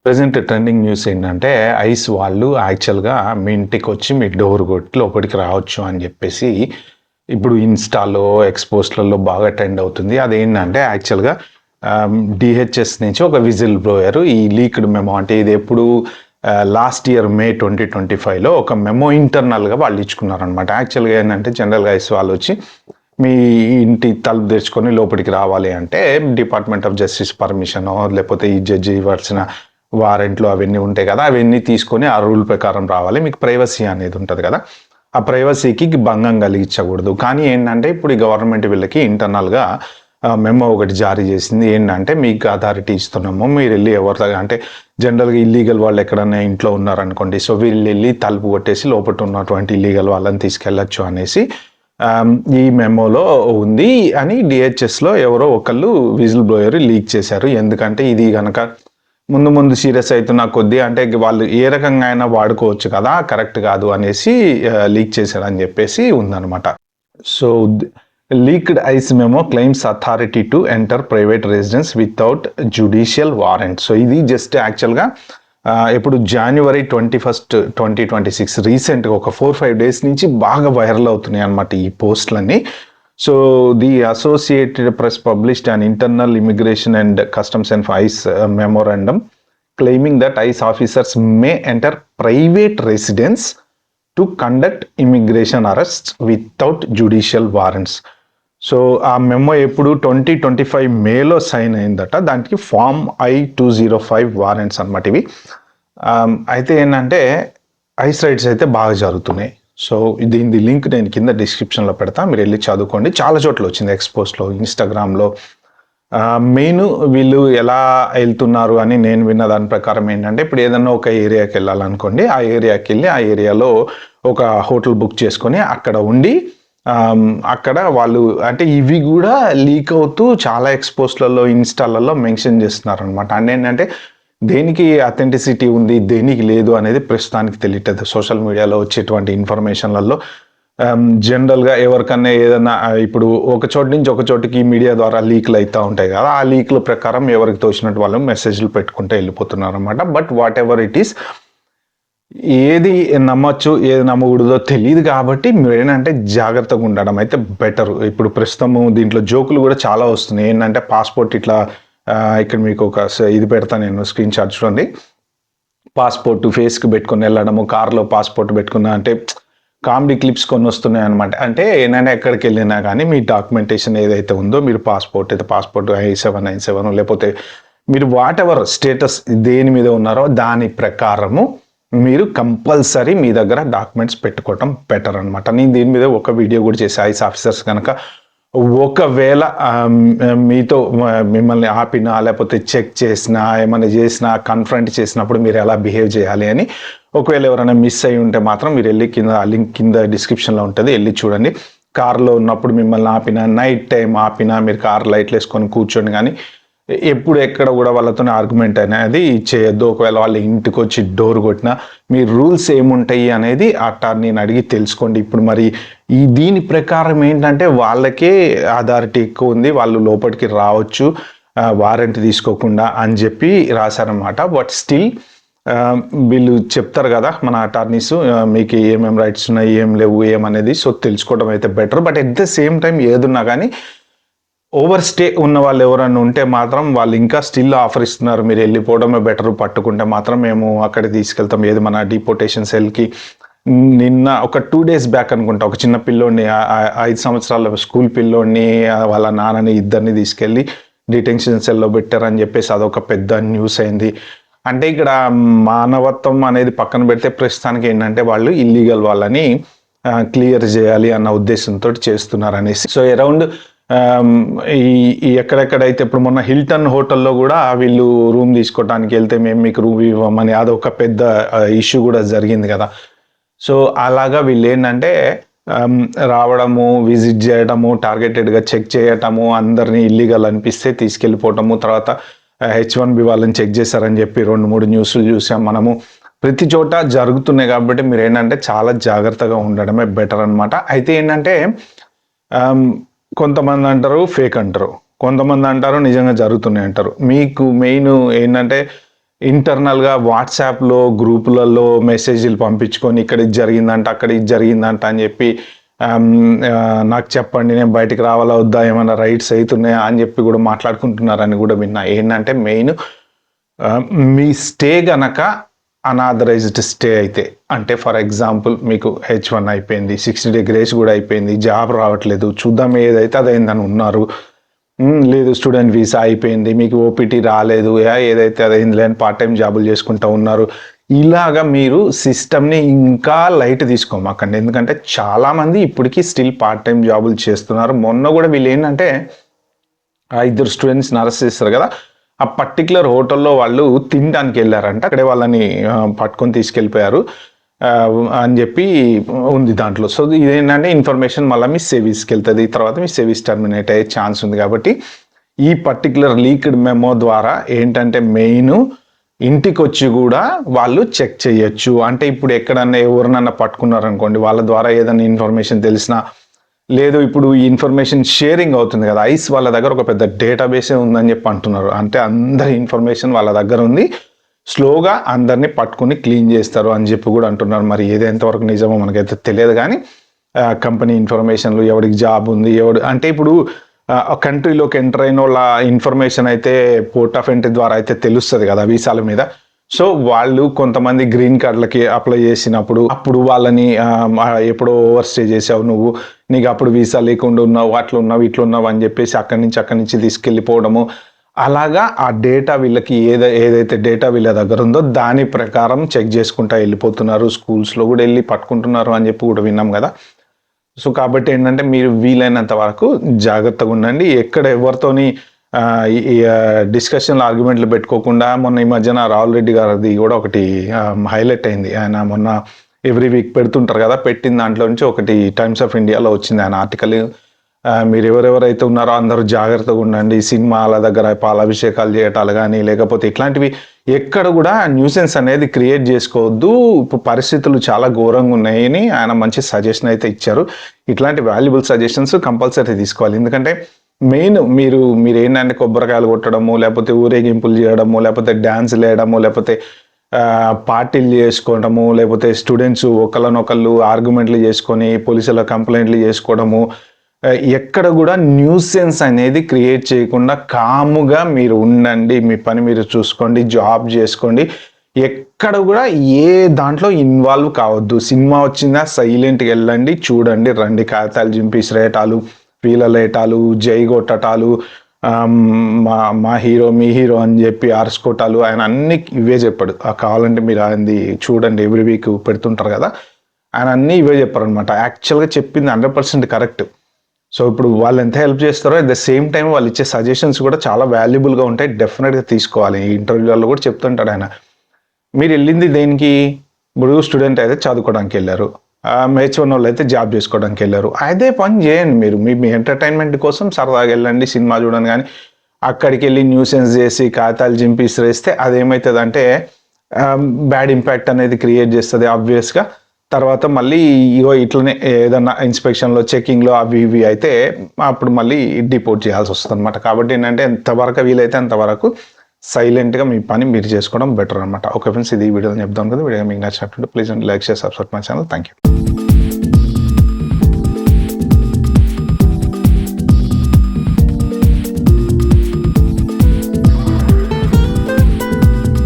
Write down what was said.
Present trending news ఏంటంటే ice వాళ్ళు యాక్చువల్గా మీ ఇంటికి వచ్చి మీ డోర్ కొట్టి లోపలికి రావచ్చు అని చెప్పేసి ఇప్పుడు ఇన్స్టాలో ఎక్స్పోస్ట్లలో బాగా ట్రెండ్ అవుతుంది. అదేంటంటే యాక్చువల్గా డిహెచ్ఎస్ నుంచి ఒక విజిల్ బ్లోయర్ ఈ లీక్డ్ మెమో, అంటే ఇది ఎప్పుడు లాస్ట్ ఇయర్ మే 2025లో ఒక మెమో ఇంటర్నల్గా వాళ్ళు ఇచ్చుకున్నారనమాట. యాక్చువల్గా ఏంటంటే జనరల్గా ఐస్ వాళ్ళు వచ్చి మీ ఇంటి తలుపు తెరుచుకొని లోపలికి రావాలి అంటే డిపార్ట్మెంట్ ఆఫ్ జస్టిస్ పర్మిషనో లేకపోతే ఈ జడ్జి ఇవ్వాల్సిన వారెంట్లు అవన్నీ ఉంటాయి కదా, అవన్నీ తీసుకొని ఆ రూల్ ప్రకారం రావాలి. మీకు ప్రైవసీ అనేది ఉంటుంది కదా, ఆ ప్రైవసీకి భంగం కలిగించకూడదు. కానీ ఏంటంటే ఇప్పుడు ఈ గవర్నమెంట్ వీళ్ళకి ఇంటర్నల్గా మెమో ఒకటి జారీ చేసింది. ఏంటంటే మీకు అథారిటీ ఇస్తున్నాము, మీరు వెళ్ళి ఎవరితో అంటే జనరల్గా ఇల్లీగల్ వాళ్ళు ఎక్కడన్నా ఇంట్లో ఉన్నారనుకోండి, సో వీళ్ళు వెళ్ళి తలుపు కొట్టేసి లోపల ఉన్నటువంటి ఇల్లీగల్ వాళ్ళని తీసుకెళ్ళచ్చు అనేసి ఈ మెమోలో ఉంది అని డిహెచ్ఎస్లో ఎవరో ఒకళ్ళు విజిల్ బ్లోయర్ లీక్ చేశారు. ఎందుకంటే ఇది కనుక ముందు సీరియస్ అవుతున్న కొద్దీ అంటే వాళ్ళు ఏ రకంగా అయినా వాడుకోవచ్చు కదా, కరెక్ట్ కాదు అనేసి లీక్ చేశారని చెప్పేసి ఉందన్నమాట. So leaked ice memo claims authority to enter private residence without judicial warrant. So ఇది జస్ట్ యాక్చువల్గా ఇప్పుడు January 21, 2026 రీసెంట్గా ఒక 4-5 డేస్ నుంచి బాగా వైరల్ అవుతున్నాయి అన్నమాట ఈ పోస్టులన్నీ. So the associated press published an internal immigration and customs and ICE memorandum claiming that ICE officers may enter private residence to conduct immigration arrests without judicial warrants. So ఆ memo ఎప్పుడు 2025 మేలో sign అయిందట. దానికి form I-205 warrants అనమాట ఇవి. అయితే ఏంటంటే ice rides అయితే బాగా జరుగుతున్నాయి. సో దీని లింక్ నేను కింద డిస్క్రిప్షన్లో పెడతా, మీరు వెళ్ళి చదువుకోండి. చాలా చోట్ల వచ్చింది, ఎక్స్పోస్ట్లో, ఇన్స్టాగ్రామ్లో. మెయిన్ వీళ్ళు ఎలా వెళ్తున్నారు అని నేను విన్న దాని ప్రకారం ఏంటంటే ఇప్పుడు ఏదన్నా ఒక ఏరియాకి వెళ్ళాలనుకోండి, ఆ ఏరియాకి వెళ్ళి ఆ ఏరియాలో ఒక హోటల్ బుక్ చేసుకొని అక్కడ ఉండి అక్కడ వాళ్ళు అంటే ఇవి కూడా లీక్ అవుతూ చాలా ఎక్స్పోస్ట్లలో ఇన్స్టాలలో మెన్షన్ చేస్తున్నారు అనమాట. అంటే ఏంటంటే దేనికి అథెంటిసిటీ ఉంది దేనికి లేదు అనేది ప్రస్తుతానికి తెలియట్లేదు. సోషల్ మీడియాలో వచ్చేటువంటి ఇన్ఫర్మేషన్లలో జనరల్గా ఎవరికన్నా ఏదైనా ఇప్పుడు ఒక చోటు నుంచి ఒక చోటుకి మీడియా ద్వారా లీక్లు అవుతూ ఉంటాయి కదా, ఆ లీక్ల ప్రకారం ఎవరికి తోచినట్టు వాళ్ళు మెసేజ్లు పెట్టుకుంటూ వెళ్ళిపోతున్నారు అనమాట. But what ever it is, ఏది నమ్మచ్చు ఏది నమ్మకూడదో తెలియదు కాబట్టి మీరు ఏంటంటే జాగ్రత్తగా ఉండడం అయితే బెటర్. ఇప్పుడు ప్రస్తుతము దీంట్లో జోకులు కూడా చాలా వస్తున్నాయి. ఏంటంటే పాస్పోర్ట్ ఇట్లా ఇక్కడ మీకు ఒక ఇది పెడతా నేను, స్క్రీన్ షాట్ చూడండి. పాస్పోర్ట్ ఫేస్కి పెట్టుకొని వెళ్ళడము, కార్లో పాస్పోర్ట్ పెట్టుకున్నా అంటే కామెడీ క్లిప్స్ కొన్ని వస్తున్నాయి అనమాట. అంటే ఏంటంటే ఎక్కడికి వెళ్ళినా కానీ మీ డాక్యుమెంటేషన్ ఏదైతే ఉందో, మీరు పాస్పోర్ట్ అయితే పాస్పోర్ట్ I-797 లేకపోతే మీరు వాట్ ఎవర్ స్టేటస్ దేని మీద ఉన్నారో దాని ప్రకారము మీరు కంపల్సరీ మీ దగ్గర డాక్యుమెంట్స్ పెట్టుకోవటం బెటర్ అనమాట. నేను దీని మీద ఒక వీడియో కూడా చేసి ఐస్ ఆఫీసర్స్ కనుక ఒకవేళ మీతో మిమ్మల్ని ఆపినా లేకపోతే చెక్ చేసినా ఏమైనా చేసినా కన్ఫ్రంట్ చేసినప్పుడు మీరు ఎలా బిహేవ్ చేయాలి అని ఒకవేళ ఎవరైనా మిస్ అయి ఉంటే మాత్రం మీరు వెళ్ళి కింద లింక్ కింద డిస్క్రిప్షన్లో ఉంటుంది, వెళ్ళి చూడండి. కార్లో ఉన్నప్పుడు మిమ్మల్ని ఆపినా, నైట్ టైం ఆపినా, మీరు కార్ లైట్లు వేసుకొని కూర్చొని కానీ ఎప్పుడు ఎక్కడ కూడా వాళ్ళతో ఆర్గ్యుమెంట్ అనేది చేయొద్దు. ఒకవేళ వాళ్ళ ఇంటికి వచ్చి డోర్ కొట్టినా మీ రూల్స్ ఏముంటాయి అనేది అటార్నీని అడిగి తెలుసుకోండి. ఇప్పుడు మరి దీని ప్రకారం ఏంటంటే వాళ్ళకే అథారిటీ ఎక్కువ ఉంది, వాళ్ళు లోపలికి రావచ్చు వారెంట్ తీసుకోకుండా అని చెప్పి రాశారనమాట. బట్ స్టిల్ వీళ్ళు చెప్తారు కదా మన అటార్నీస్, మీకు ఏమేమి రైట్స్ ఉన్నాయి ఏం లేవు ఏమనేది, సో తెలుసుకోవడం అయితే better. But at the same time ఏదున్నా కానీ ఓవర్ స్టే ఉన్న వాళ్ళు ఎవరన్నా ఉంటే మాత్రం వాళ్ళు ఇంకా స్టిల్ ఆఫర్ ఇస్తున్నారు, మీరు వెళ్ళిపోవడమే బెటర్, పట్టుకుంటే మాత్రం మేము అక్కడికి తీసుకెళ్తాం, ఏది మన డిపోర్టేషన్ సెల్కి. నిన్న ఒక 2 days బ్యాక్ అనుకుంటా ఒక చిన్న పిల్లోడిని 5 సంవత్సరాల స్కూల్ పిల్లోడిని వాళ్ళ నాన్నని ఇద్దరిని తీసుకెళ్ళి డిటెన్షన్ సెల్లో పెట్టారని చెప్పేసి అదొక పెద్ద న్యూస్ అయింది. అంటే ఇక్కడ మానవత్వం అనేది పక్కన పెడితే ప్రస్తుతానికి ఏంటంటే వాళ్ళు ఇల్లీగల్ వాళ్ళని క్లియర్ చేయాలి అన్న ఉద్దేశంతో చేస్తున్నారు అనేసి. సో అరౌండ్ ఈ ఎక్కడెక్కడైతే ఇప్పుడు మొన్న హిల్టన్ హోటల్లో కూడా వీళ్ళు రూమ్ తీసుకోవడానికి వెళ్తే మేము మీకు రూమ్ ఇవ్వమని అదొక పెద్ద ఇష్యూ కూడా జరిగింది కదా. సో అలాగా వీళ్ళు ఏంటంటే రావడము, విజిట్ చేయడము, టార్గెటెడ్గా చెక్ చేయటము, అందరినీ ఇల్లీగల్ అనిపిస్తే తీసుకెళ్ళిపోవటము, తర్వాత H-1B వాళ్ళని చెక్ చేశారని చెప్పి 2-3 న్యూస్లు చూసాం మనము. ప్రతి చోట జరుగుతున్నాయి కాబట్టి మీరు ఏంటంటే చాలా జాగ్రత్తగా ఉండడమే బెటర్ అనమాట. అయితే ఏంటంటే కొంతమంది అంటారు ఫేక్ అంటారు, కొంతమంది అంటారు నిజంగా జరుగుతున్నాయి అంటారు. మీకు మెయిన్ ఏంటంటే ఇంటర్నల్గా వాట్సాప్లో గ్రూపులలో మెసేజ్లు పంపించుకొని ఇక్కడ ఇది జరిగిందంట అక్కడ ఇది జరిగిందంట అని చెప్పి నాకు చెప్పండి, నేను బయటికి రావాలా వద్దా, ఏమైనా రైట్స్ అవుతున్నాయా అని చెప్పి కూడా మాట్లాడుకుంటున్నారని కూడా విన్నా. ఏంటంటే మెయిన్ మీ స్టే గనక అనాథరైజ్డ్ స్టే అయితే, అంటే ఫర్ ఎగ్జాంపుల్ మీకు H1 అయిపోయింది, 60 డేస్ కూడా అయిపోయింది, జాబ్ రావట్లేదు, చూద్దాం ఏదైతే అదైందని ఉన్నారు, లేదు స్టూడెంట్ వీసా అయిపోయింది, మీకు OPT రాలేదు, ఏదైతే అదైంది లేని పార్ట్ టైం జాబులు చేసుకుంటూ ఉన్నారు, ఇలాగా మీరు సిస్టమ్ని ఇంకా లైట్ తీసుకోమాకండి. ఎందుకంటే చాలామంది ఇప్పటికీ స్టిల్ పార్ట్ టైం జాబులు చేస్తున్నారు. మొన్న కూడా వీళ్ళు ఏంటంటే 2 స్టూడెంట్స్ని అరెస్ట్ చేస్తారు కదా, ఆ పర్టికులర్ హోటల్లో వాళ్ళు తినడానికి వెళ్ళారంట, అక్కడే వాళ్ళని పట్టుకొని తీసుకెళ్ళిపోయారు అని చెప్పి ఉంది దాంట్లో. సో ఇదేంటంటే ఇన్ఫర్మేషన్ మళ్ళీ మీ సేవింగ్స్కి వెళ్తుంది, తర్వాత మీ సేవింగ్స్ టర్మినేట్ అయ్యే ఛాన్స్ ఉంది. కాబట్టి ఈ పర్టికులర్ లీక్డ్ మెమో ద్వారా ఏంటంటే మెయిన్ ఇంటికి వచ్చి కూడా వాళ్ళు చెక్ చేయొచ్చు. అంటే ఇప్పుడు ఎక్కడన్నా ఎవరినన్నా పట్టుకున్నారనుకోండి, వాళ్ళ ద్వారా ఏదైనా ఇన్ఫర్మేషన్ తెలిసినా, లేదు ఇప్పుడు ఈ ఇన్ఫర్మేషన్ షేరింగ్ అవుతుంది కదా, ఐస్ వాళ్ళ దగ్గర ఒక పెద్ద డేటాబేసే ఉందని చెప్పి అంటున్నారు. అంటే అందరి ఇన్ఫర్మేషన్ వాళ్ళ దగ్గర ఉంది, స్లోగా అందరినీ పట్టుకుని క్లీన్ చేస్తారు అని చెప్పి కూడా అంటున్నారు. మరి ఏది ఎంతవరకు నిజమో మనకైతే తెలియదు, కానీ కంపెనీ ఇన్ఫర్మేషన్లు, ఎవరికి జాబ్ ఉంది, అంటే ఇప్పుడు కంట్రీలోకి ఎంటర్ అయిన వాళ్ళ ఇన్ఫర్మేషన్ అయితే పోర్ట్ ఆఫ్ ఎంట్రీ ద్వారా అయితే తెలుస్తుంది కదా వీసాల మీద. సో వాళ్ళు కొంతమంది గ్రీన్ కార్డులకి అప్లై చేసినప్పుడు అప్పుడు వాళ్ళని ఎప్పుడో ఓవర్ స్టే చేసావు నువ్వు, నీకు అప్పుడు వీసా లేకుండా ఉన్నావు, అట్లా ఉన్నావు ఇట్లా ఉన్నావు అని చెప్పేసి అక్కడి నుంచి తీసుకెళ్ళిపోవడము, అలాగా ఆ డేటా వీళ్ళకి ఏదైతే డేటా వీళ్ళ దగ్గర ఉందో దాని ప్రకారం చెక్ చేసుకుంటా వెళ్ళిపోతున్నారు. స్కూల్స్లో కూడా వెళ్ళి పట్టుకుంటున్నారు అని చెప్పి కూడా విన్నాం కదా. సో కాబట్టి ఏంటంటే మీరు వీలైనంత వరకు జాగ్రత్తగా ఉండండి. ఎక్కడ ఎవరితోని డిస్కషన్లు ఆర్గ్యుమెంట్లు పెట్టుకోకుండా, మొన్న ఈ మధ్యన రాహుల్ రెడ్డి గారిది కూడా ఒకటి హైలైట్ అయింది. ఆయన మొన్న ఎవ్రీ వీక్ పెడుతుంటారు కదా, పెట్టిన దాంట్లో నుంచి ఒకటి టైమ్స్ ఆఫ్ ఇండియాలో వచ్చింది ఆయన ఆర్టికల్. మీరు ఎవరెవరైతే ఉన్నారో అందరూ జాగ్రత్తగా ఉండండి, సినిమాల దగ్గర పాలాభిషేకాలు చేయటాలు కానీ లేకపోతే ఇట్లాంటివి ఎక్కడ కూడా న్యూసెన్స్ అనేది క్రియేట్ చేసుకోవద్దు. ఇప్పుడు పరిస్థితులు చాలా ఘోరంగా ఉన్నాయని ఆయన మంచి సజెషన్ అయితే ఇచ్చారు. ఇట్లాంటి వాల్యుబుల్ సజెషన్స్ కంపల్సరీ తీసుకోవాలి. ఎందుకంటే మెయిన్ మీరు ఏంటంటే కొబ్బరికాయలు కొట్టడము, లేకపోతే ఊరేగింపులు చేయడము, లేకపోతే డ్యాన్సులు వేయడము, లేకపోతే పార్టీలు చేసుకోవడము, లేకపోతే స్టూడెంట్స్ ఒకళ్ళనొకళ్ళు ఆర్గ్యుమెంట్లు చేసుకొని పోలీసుల కంప్లైంట్లు చేసుకోవడము, ఎక్కడ కూడా న్యూసెన్స్ అనేది క్రియేట్ చేయకుండా కాముగా మీరు ఉండండి, మీ పని మీరు చూసుకోండి, జాబ్ చేసుకోండి, ఎక్కడ కూడా ఏ దాంట్లో ఇన్వాల్వ్ కావద్దు. సినిమా వచ్చిందా సైలెంట్గా వెళ్ళండి, చూడండి, రండి, కాగితాలు చింపేసిరేటాలు, వీలలేటాలు, జై కొట్టటాలు, మా హీరో మీ హీరో అని చెప్పి అరుచుకోటాలు, ఆయన అన్ని ఇవే చెప్పాడు. కావాలంటే మీరు ఆయనది చూడండి, ఎవ్రీ వీక్ పెడుతుంటారు కదా, ఆయన అన్నీ ఇవే చెప్పారు అనమాట. యాక్చువల్గా చెప్పింది 100% కరెక్ట్. సో ఇప్పుడు వాళ్ళు ఎంత హెల్ప్ చేస్తారో అట్ ద సేమ్ టైం వాళ్ళు ఇచ్చే సజెషన్స్ కూడా చాలా వాల్యుబుల్గా ఉంటాయి, డెఫినెట్గా తీసుకోవాలి. ఈ ఇంటర్వ్యూలలో కూడా చెప్తుంటాడు ఆయన. మీరు వెళ్ళింది దేనికి? ఇప్పుడు స్టూడెంట్ అయితే చదువుకోవడానికి వెళ్ళారు, H1 వాళ్ళు అయితే జాబ్ చేసుకోవడానికి వెళ్ళారు, అదే పని చేయండి. మీరు మీ ఎంటర్టైన్మెంట్ కోసం సరదాగా వెళ్ళండి, సినిమా చూడండి. కానీ అక్కడికి వెళ్ళి న్యూసెన్స్ చేసి కాగితాలు చింపిసిరేస్తే అదేమవుతుంది అంటే బ్యాడ్ ఇంపాక్ట్ అనేది క్రియేట్ చేస్తుంది ఆబ్వియస్గా. తర్వాత మళ్ళీ ఇట్లనే ఏదన్నా ఇన్స్పెక్షన్లో చెకింగ్లో అవి ఇవి అయితే అప్పుడు మళ్ళీ డిపోర్ట్ చేయాల్సి వస్తుంది అనమాట. కాబట్టి ఏంటంటే ఎంతవరకు వీలైతే అంతవరకు సైలెంట్గా మీ పని మీరు చేసుకోవడం బెటర్ అనమాట. ఓకే ఫ్రెండ్స్, ఇది వీడియో చెప్తాను కదా. వీడియో మీకు నచ్చినట్టు please like share subscribe my channel. Thank you.